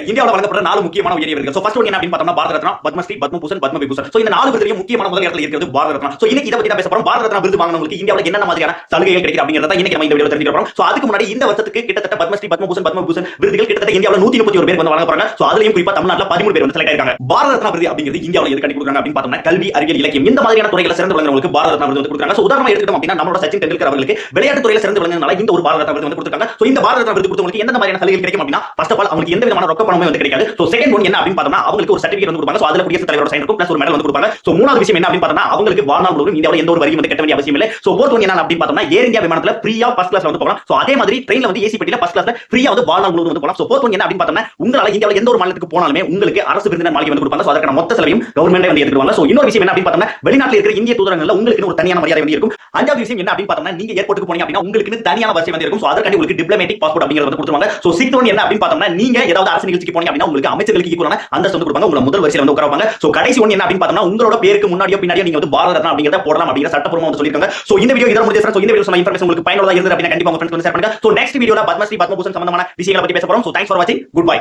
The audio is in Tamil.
இந்தியாவில் வழங்கப்படுற 4 முக்கியமான உயரிய விருதுகள். ஃபர்ஸ்ட் ஒன் என்ன அப்படின்னு பார்த்தோம்னா பாரத ரத்னா, பத்மஸ்ரீ, பத்மபூஷன், பத்மவிபூஷன். இந்த 4 விருதுலயும் முக்கியமான முதல் இடத்துல இருக்கிறது பாரத ரத்னா. இன்னைக்கு இத பத்தி தான் பேச போறோம். பாரத ரத்னா விருது வாங்குனவங்களுக்கு இந்தியாவுல என்னென்ன மாதிரியான சலுகைகள் கிடைக்குது அப்படிங்கறத இன்னைக்கு நம்ம இந்த வீடியோல தெரிஞ்சுக்க போறோம். அதுக்கு முன்னாடி இந்த வருஷத்துக்கு கிட்டத்தட்ட பத்மஸ்ரீ, பத்மபூஷன், பத்மவிபூஷன் விருதுகள் கிட்டத்தட்ட இந்தியாவுல 131 பேருக்கு வந்து வழங்க போறாங்க. அதுலயும் குறிப்பா தமிழ்நாட்டுல 13 பேர் வந்து செலக்ட் ஆயிருக்காங்க. பாரத ரத்னா விருது அப்படிங்கிறது இந்தியாவுல எதுக்கு கொடுக்குறாங்க அப்படின்னு பார்த்தோம்னா கல்வி, அறிவியல், இலக்கியம் இந்த மாதிரியான துறைகளை சிறந்து விளங்குறவங்களுக்கு பாரத ரத்னா விருது வந்து கொடுக்குறாங்க. உதாரணமா எடுத்துக்கிட்டோம் அப்படின்னா நம்மளோட சச்சின் டெண்டுல்கர் அவர்களுக்கு விளையாட்டு துறையில சிறந்து விளங்குறதுனால இந்த ஒரு பாரத ரத்னா விருது வந்து கொடுத்திருக்காங்க. இந்த பாரத ரத்னா விருது கொடுத்தவங்களுக்கு எந்த மாதிரியான சலுகைகள் கிடைக்கும் அப்படின்னா ஃபர்ஸ்ட் ஆஃப் ஆல் அவங்களுக்கு எந்த விதமான ரொக்க பணமே வந்து கிடைக்காது. செகண்ட் ஒன் என்ன அப்படின்னு பார்த்தோம்னா அவங்களுக்கு ஒரு சர்டிபிகேட் வந்து கொடுப்பாங்க. அதுல குடியரசுத் தலைவரோட சைன் இருக்கும், பிளஸ் ஒரு மெடல் வந்து கொடுப்பாங்க. மூணாவது விஷயம் என்ன அப்படின்னு பார்த்தோம்னா அவங்களுக்கு வாழ்நாள் முழுவதும் இந்தியாவுல எந்த ஒரு வரியும் வந்து கட்ட வேண்டிய அவசியம் இல்லை. ஃபோர்த் ஒன் என்ன அப்படின்னு பார்த்தோம்னா ஏர் இந்தியா விமானத்துல ஃப்ரீயா ஃபர்ஸ்ட் கிளாஸ்ல வந்து போகலாம். அதே மாதிரி ட்ரெயின்ல வந்து ஏசி பெட்டியில ஃபர்ஸ்ட் கிளாஸ்ல ஃப்ரீயா வந்து வாழ்நாள் முழுவதும் வந்து போகலாம். ஃபோர்த் ஒன் என்ன அப்படின்னு பார்த்தோம்னா உங்களால இந்தியாவுல எந்த ஒரு மாநிலத்துக்கு போனாலுமே உங்களுக்கு அரசு விருந்தினர் மாளிகை வந்து கொடுப்பாங்க. அதற்கான மொத்த செலவையும் கவர்மெண்டே வந்து எடுத்துக்குவாங்க. இன்னொரு விஷயம் என்ன அப்படின்னு பார்த்தோம்னா வெளிநாட்டில் இருக்கிற இந்திய தூதரங்கள்ல உங்களுக்கு ஒரு தனியான மரியாதை வந்து இருக்கும். அஞ்சாவது விஷயம் என்ன அப்படின்னு பார்த்தோம்னா நீங்க ஏர்போர்ட்டுக்கு போனீங்க அப்படின்னா உங்களுக்கு தனியான வசதி வந்து இருக்கும். அதற்காண்டி உங்களுக்கு டிப்ளமேட்டிக் பாஸ்போர்ட் அப்படிங்கறது வந்து கொடுத்துருவாங்க. சிக்ஸ்த் ஒன் என்ன அப்படின்னு பார்த்தோம்னா நீங்க ஏதாவது அரசு நிகழ்ச்சிக்கு போனீங்க அப்படின்னா உங்களுக்கு அமைச்சர்களுக்கு ஈக்குவலான அந்தஸ்து வந்து கொடுப்பாங்க. உங்களை முதல் வரிசையில வந்து உட்கார வைப்பாங்க. கடைசி ஒன் என்ன அப்படின்னு பார்த்தோம்னா உங்களோட பேருக்கு முன்னாடியோ பின்னாடியோ நீங்க வந்து பாரத ரத்னா அப்படிங்கறத போடலாம் அப்படிங்கிற சட்டப்பூர்வமா வந்து சொல்லிருக்காங்க. இந்த வீடியோ இதோட முடிஞ்சு. இந்த வீடியோ சொன்ன இன்ஃபர்மேஷன் உங்களுக்கு பயனுள்ளதா இருந்தது அப்படின்னா கண்டிப்பா உங்க ஃப்ரெண்ட்ஸ் வந்து ஷேர் பண்ணுங்க. நெக்ஸ்ட் வீடியோல பத்மஸ்ரீ, பத்மபூஷன் சம்பந்தமான விஷயங்களை பத்தி பேச போறோம். தேங்க்ஸ் ஃபார் வாட்சிங். Good bye.